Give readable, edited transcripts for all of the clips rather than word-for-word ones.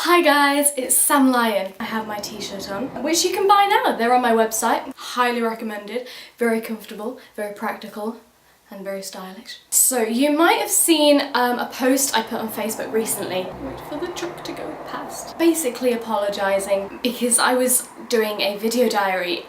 Hi guys, it's Sam Lyon. I have my t-shirt on, which you can buy now. They're on my website. Highly recommended. Very comfortable, very practical, and very stylish. So you might have seen a post I put on Facebook recently. Wait for the truck to go past. Basically apologising because I was doing a video diary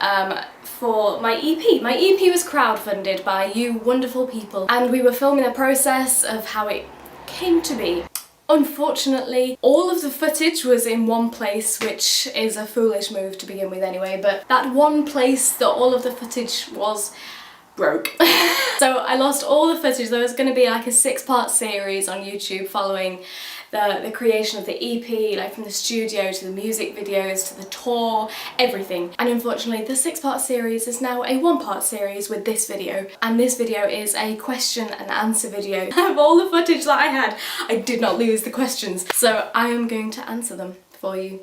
for my EP. My EP was crowdfunded by you wonderful people, and we were filming the process of how it came to be. Unfortunately, all of the footage was in one place, which is a foolish move to begin with anyway, but that one place that all of the footage was broke. So I lost all the footage. There was going to be like a 6-part series on YouTube following the creation of the EP, like from the studio to the music videos to the tour, everything. And unfortunately the 6-part series is now a 1-part series with this video, and this video is a question and answer video. Of all the footage that I had, I did not lose the questions, so I am going to answer them for you.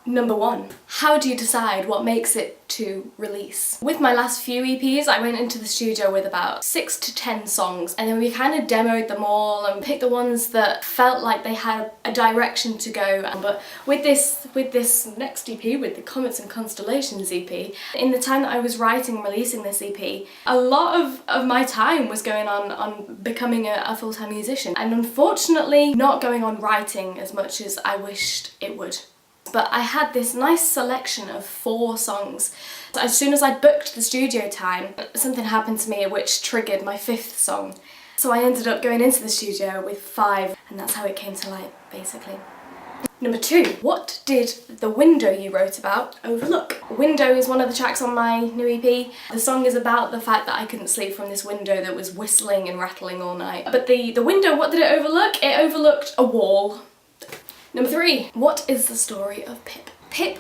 Number 1. How do you decide what makes it to release? With my last few EPs, I went into the studio with about 6 to 10 songs, and then we kind of demoed them all and picked the ones that felt like they had a direction to go. But with this next EP, with the Comets and Constellations EP, in the time that I was writing and releasing this EP, a lot of my time was going on becoming a full-time musician, and unfortunately not going on writing as much as I wished it would. But I had this nice selection of 4 songs. So as soon as I booked the studio time, something happened to me which triggered my 5th song. So I ended up going into the studio with 5, and that's how it came to light, basically. Number 2. What did the window you wrote about overlook? Window is one of the tracks on my new EP. The song is about the fact that I couldn't sleep from this window that was whistling and rattling all night. But the window, what did it overlook? It overlooked a wall. Number 3. What is the story of Pip? Pip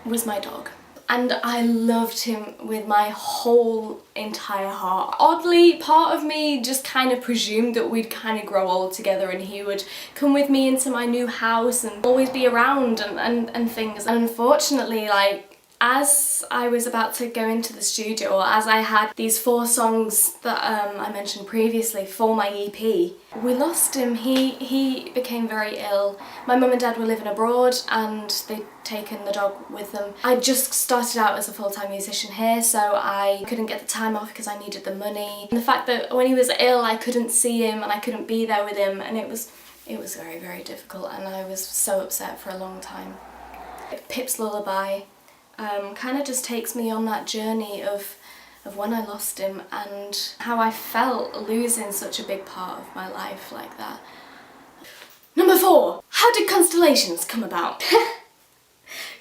was my dog, and I loved him with my whole entire heart. Oddly, part of me just kind of presumed that we'd kind of grow old together and he would come with me into my new house and always be around and things. And unfortunately, like, as I was about to go into the studio, or as I had these 4 songs that I mentioned previously for my EP, we lost him. He became very ill. My mum and dad were living abroad and they'd taken the dog with them. I just started out as a full-time musician here, so I couldn't get the time off because I needed the money. And the fact that when he was ill I couldn't see him and I couldn't be there with him, and it was very, very difficult, and I was so upset for a long time. Pip's Lullaby kind of just takes me on that journey of when I lost him and how I felt losing such a big part of my life like that. Number 4. How did Constellations come about?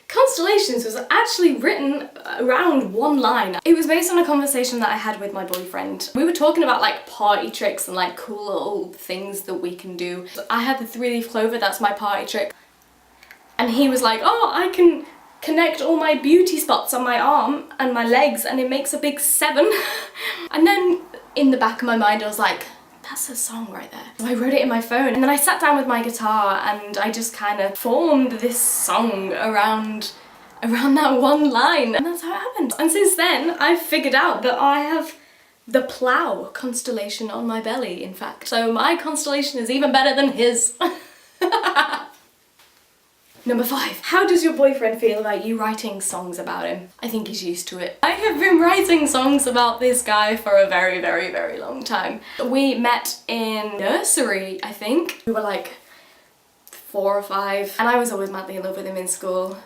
Constellations was actually written around one line. It was based on a conversation that I had with my boyfriend. We were talking about like party tricks and like cool little things that we can do. I had the 3-leaf clover, that's my party trick. And he was like, oh, I can connect all my beauty spots on my arm and my legs and it makes a big 7. And then in the back of my mind I was like, that's a song right there. So I wrote it in my phone, and then I sat down with my guitar and I just kind of formed this song around that one line, and that's how it happened. And since then I've figured out that I have the plough constellation on my belly, in fact. So my constellation is even better than his. Number 5. How does your boyfriend feel about you writing songs about him? I think he's used to it. I have been writing songs about this guy for a very, very, very long time. We met in nursery, I think. We were like 4 or 5, and I was always madly in love with him in school.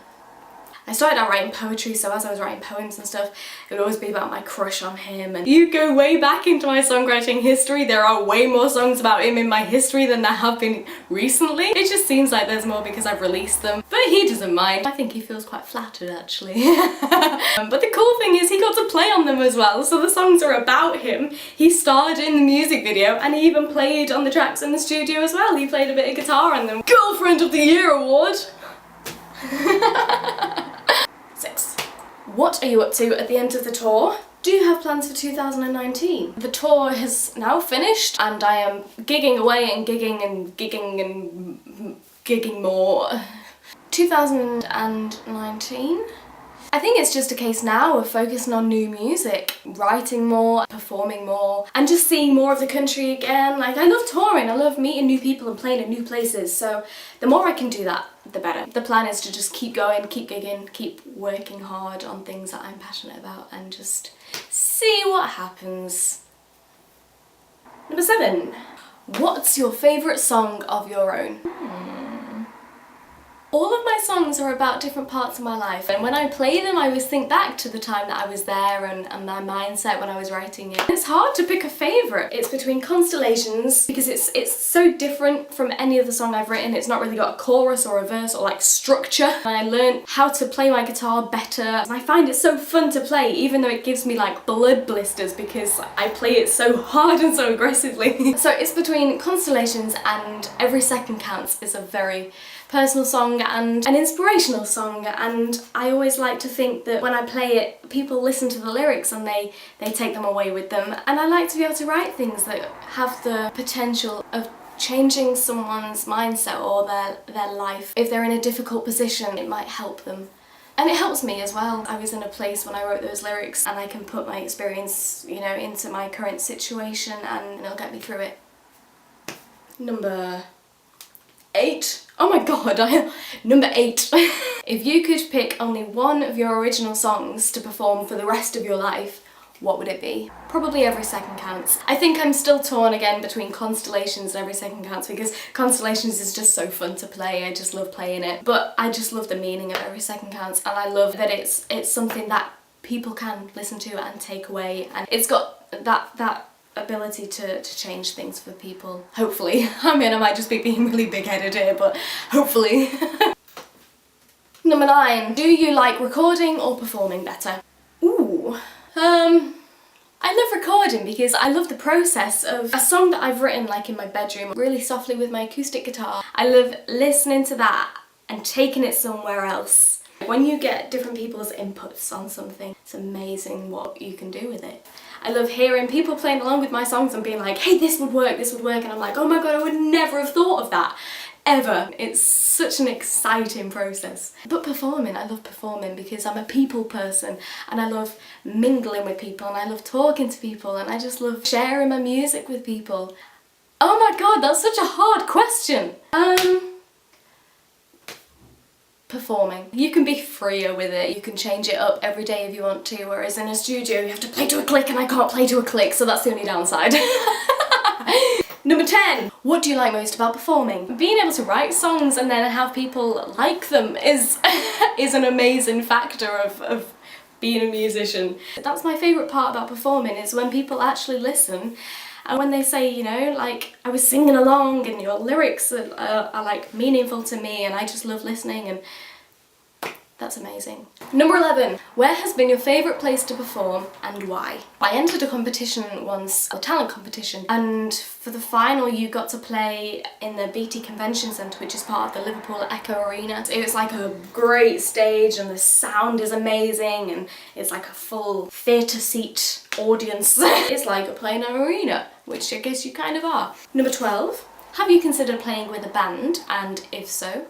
I started out writing poetry, so as I was writing poems and stuff, it would always be about my crush on him. And you go way back into my songwriting history, there are way more songs about him in my history than there have been recently. It just seems like there's more because I've released them, but he doesn't mind. I think he feels quite flattered, actually. But the cool thing is he got to play on them as well, so the songs are about him. He starred in the music video, and he even played on the tracks in the studio as well. He played a bit of guitar on them. Girlfriend of the Year award! 6. What are you up to at the end of the tour? Do you have plans for 2019? The tour has now finished and I am gigging away and gigging and gigging and gigging more. 2019? I think it's just a case now of focusing on new music, writing more, performing more, and just seeing more of the country again. Like, I love touring, I love meeting new people and playing in new places, so the more I can do that, the better. The plan is to just keep going, keep gigging, keep working hard on things that I'm passionate about and just see what happens. Number 7. What's your favourite song of your own? All of my songs are about different parts of my life, and when I play them I always think back to the time that I was there and my mindset when I was writing it. It's hard to pick a favourite. It's between Constellations, because it's so different from any other song I've written. It's not really got a chorus or a verse or like structure. And I learned how to play my guitar better. And I find it so fun to play, even though it gives me like blood blisters because I play it so hard and so aggressively. So it's between Constellations and Every Second Counts. Is a very personal song and an inspirational song, and I always like to think that when I play it people listen to the lyrics and they take them away with them, and I like to be able to write things that have the potential of changing someone's mindset or their life. If they're in a difficult position, it might help them. And it helps me as well. I was in a place when I wrote those lyrics and I can put my experience, you know, into my current situation and it'll get me through it. Number 8. Oh my god, Number 8. If you could pick only one of your original songs to perform for the rest of your life, what would it be? Probably Every Second Counts. I think I'm still torn again between Constellations and Every Second Counts because Constellations is just so fun to play. I just love playing it. But I just love the meaning of Every Second Counts, and I love that it's something that people can listen to and take away, and it's got that ability to change things for people, hopefully. I mean, I might just be being really big-headed here, but hopefully. Number 9. Do you like recording or performing better? Ooh. I love recording because I love the process of a song that I've written like in my bedroom really softly with my acoustic guitar. I love listening to that and taking it somewhere else. When you get different people's inputs on something, it's amazing what you can do with it. I love hearing people playing along with my songs and being like, hey, this would work, and I'm like, oh my god, I would never have thought of that, ever. It's such an exciting process. But performing, I love performing because I'm a people person and I love mingling with people and I love talking to people and I just love sharing my music with people. Oh my god, that's such a hard question. Performing. You can be freer with it, you can change it up every day if you want to, whereas in a studio you have to play to a click and I can't play to a click, so that's the only downside. Number 10. What do you like most about performing? Being able to write songs and then have people like them is an amazing factor of being a musician. That's my favourite part about performing, is when people actually listen. And when they say, you know, like, I was singing along and your lyrics are like meaningful to me and I just love listening, and that's amazing. Number 11. Where has been your favourite place to perform and why? I entered a competition once, a talent competition, and for the final you got to play in the BT Convention Centre, which is part of the Liverpool Echo Arena. It was like a great stage and the sound is amazing and it's like a full theatre seat audience. It's like playing an arena, which I guess you kind of are. Number 12. Have you considered playing with a band, and if so,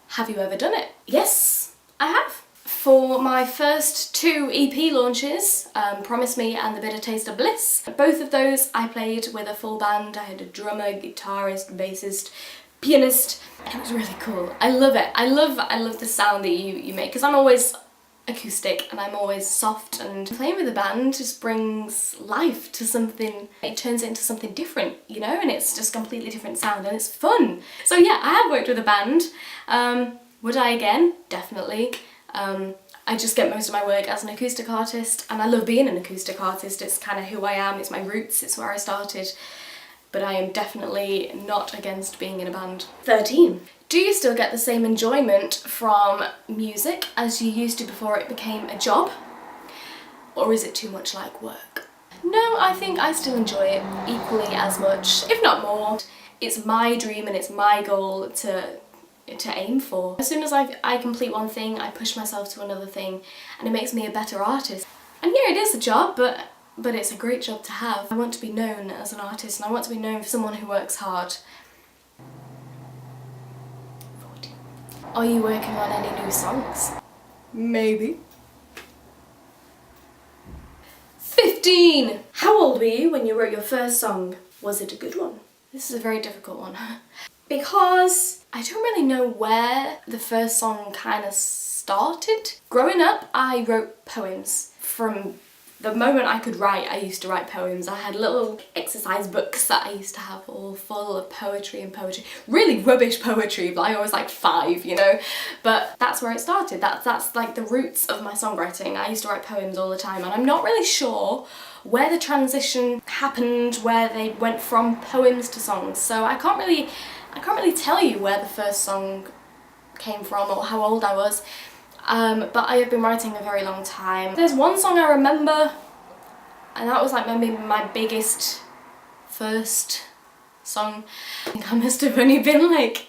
have you ever done it? Yes, I have. For my first 2 EP launches, Promise Me and The Bitter Taste of Bliss, both of those I played with a full band. I had a drummer, guitarist, bassist, pianist, and it was really cool. I love it. I love the sound that you make, because I'm always acoustic and I'm always soft, and playing with a band just brings life to something. It turns it into something different, you know, and it's just completely different sound and it's fun. So yeah, I have worked with a band. Would I again? Definitely. I just get most of my work as an acoustic artist, and I love being an acoustic artist. It's kind of who I am, it's my roots, it's where I started. But I am definitely not against being in a band. 13. Do you still get the same enjoyment from music as you used to before it became a job? Or is it too much like work? No, I think I still enjoy it equally as much, if not more. It's my dream and it's my goal to aim for. As soon as I complete one thing, I push myself to another thing, and it makes me a better artist. And yeah, it is a job, but it's a great job to have. I want to be known as an artist, and I want to be known for someone who works hard. 14. Are you working on any new songs? Maybe. 15. How old were you when you wrote your first song? Was it a good one? This is a very difficult one. Because I don't really know where the first song kind of started. Growing up, I wrote poems. From the moment I could write, I used to write poems. I had little exercise books that I used to have all full of poetry and poetry. Really rubbish poetry, but I was like 5, you know? But that's where it started. That's like the roots of my songwriting. I used to write poems all the time, and I'm not really sure where the transition happened, where they went from poems to songs. So I can't really tell you where the first song came from or how old I was. But I have been writing a very long time. There's one song I remember, and that was like maybe my biggest first song. I think I must have only been like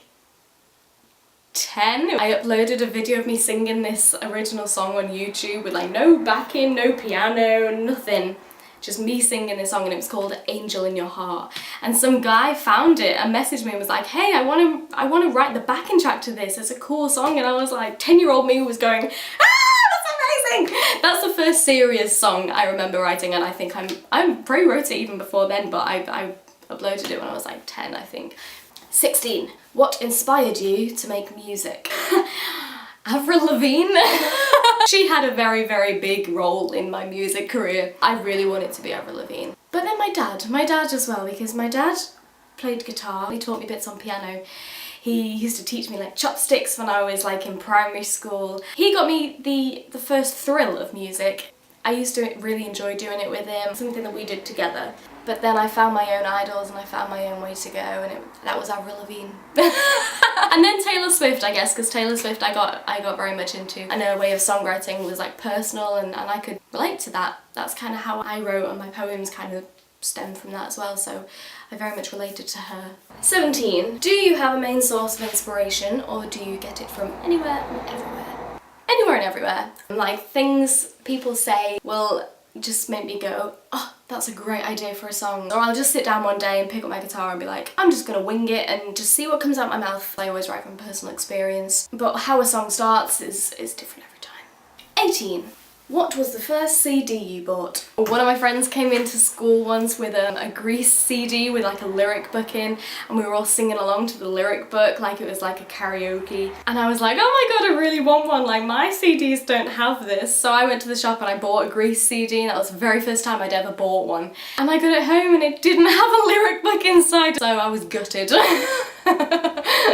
10. I uploaded a video of me singing this original song on YouTube with like no backing, no piano, nothing. Just me singing this song, and it was called Angel in Your Heart. And some guy found it and messaged me and was like, hey, I want to write the backing track to this. It's a cool song. And I was like, 10-year-old me was going, ah, that's amazing. That's the first serious song I remember writing, and I think I probably wrote it even before then, but I uploaded it when I was like 10, I think. 16. What inspired you to make music? Avril Lavigne. She had a very, very big role in my music career. I really wanted to be Avril Lavigne. But then my dad as well, because my dad played guitar. He taught me bits on piano. He used to teach me like chopsticks when I was like in primary school. He got me the first thrill of music. I used to really enjoy doing it with him, something that we did together. But then I found my own idols and I found my own way to go, and that was Avril Lavigne. And then Taylor Swift, I guess, because Taylor Swift I got very much into. And her way of songwriting was like personal, and I could relate to that. That's kind of how I wrote, and my poems kind of stem from that as well, so I very much related to her. 17. Do you have a main source of inspiration, or do you get it from anywhere and everywhere? Anywhere and everywhere. Like things people say will just make me go, oh, that's a great idea for a song. Or I'll just sit down one day and pick up my guitar and be like, I'm just gonna wing it and just see what comes out my mouth. I always write from personal experience, but how a song starts is different every time. 18. What was the first CD you bought? One of my friends came into school once with a Grease CD with like a lyric book in, and we were all singing along to the lyric book like it was like a karaoke. And I was like, oh my god, I really want one, like my CDs don't have this. So I went to the shop and I bought a Grease CD, and that was the very first time I'd ever bought one. And I got it home and it didn't have a lyric book inside, so I was gutted.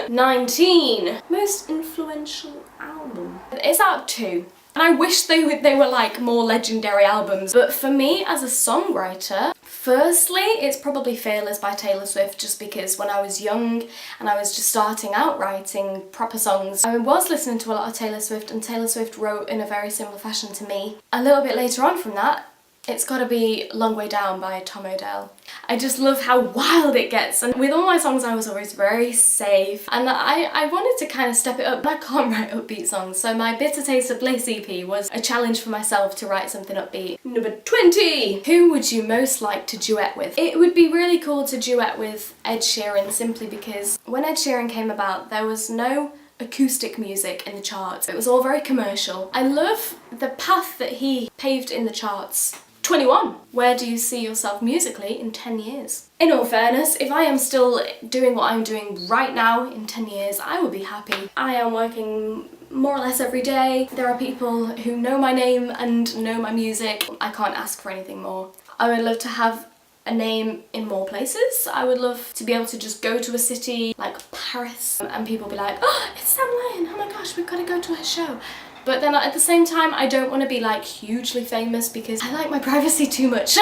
19. Most influential album. It's out of 2. And I wish they were like more legendary albums, but for me as a songwriter, firstly, it's probably Fearless by Taylor Swift, just because when I was young and I was just starting out writing proper songs, I was listening to a lot of Taylor Swift, and Taylor Swift wrote in a very similar fashion to me. A little bit later on from that, it's gotta be Long Way Down by Tom Odell. I just love how wild it gets, and with all my songs I was always very safe, and I wanted to kind of step it up. I can't write upbeat songs, so my Bitter Taste of Bliss EP was a challenge for myself to write something upbeat. Number 20! Who would you most like to duet with? It would be really cool to duet with Ed Sheeran, simply because when Ed Sheeran came about there was no acoustic music in the charts. It was all very commercial. I love the path that he paved in the charts. 21. Where do you see yourself musically in 10 years? In all fairness, if I am still doing what I'm doing right now in 10 years, I will be happy. I am working more or less every day. There are people who know my name and know my music. I can't ask for anything more. I would love to have a name in more places. I would love to be able to just go to a city like Paris and people be like, oh, it's Sam Lyon, oh my gosh, we've got to go to her show. But then at the same time, I don't want to be like hugely famous because I like my privacy too much.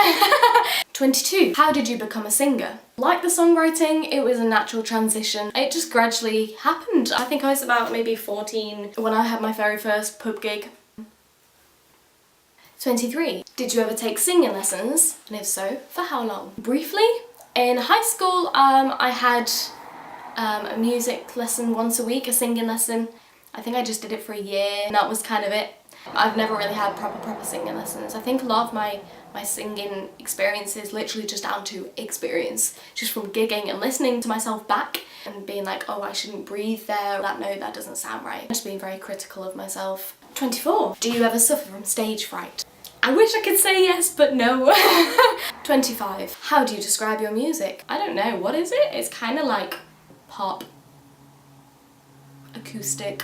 22. How did you become a singer? Like the songwriting, it was a natural transition. It just gradually happened. I think I was about maybe 14 when I had my very first pub gig. 23. Did you ever take singing lessons? And if so, for how long? Briefly, in high school, I had a music lesson once a week, a singing lesson. I think I just did it for a year, and that was kind of it. I've never really had proper singing lessons. I think a lot of my singing experience is literally just down to experience, just from gigging and listening to myself back and being like, oh, I shouldn't breathe there, that note, that doesn't sound right. Just being very critical of myself. 24. Do you ever suffer from stage fright? I wish I could say yes, but no. 25. How do you describe your music? I don't know, what is it? It's kind of like pop, acoustic.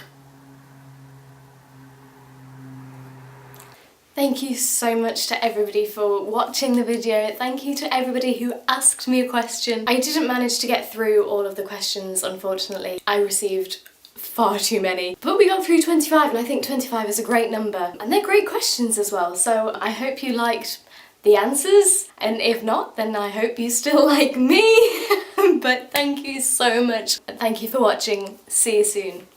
Thank you so much to everybody for watching the video. Thank you to everybody who asked me a question. I didn't manage to get through all of the questions, unfortunately. I received far too many. But we got through 25, and I think 25 is a great number. And they're great questions as well, so I hope you liked the answers. And if not, then I hope you still like me. But thank you so much. Thank you for watching. See you soon.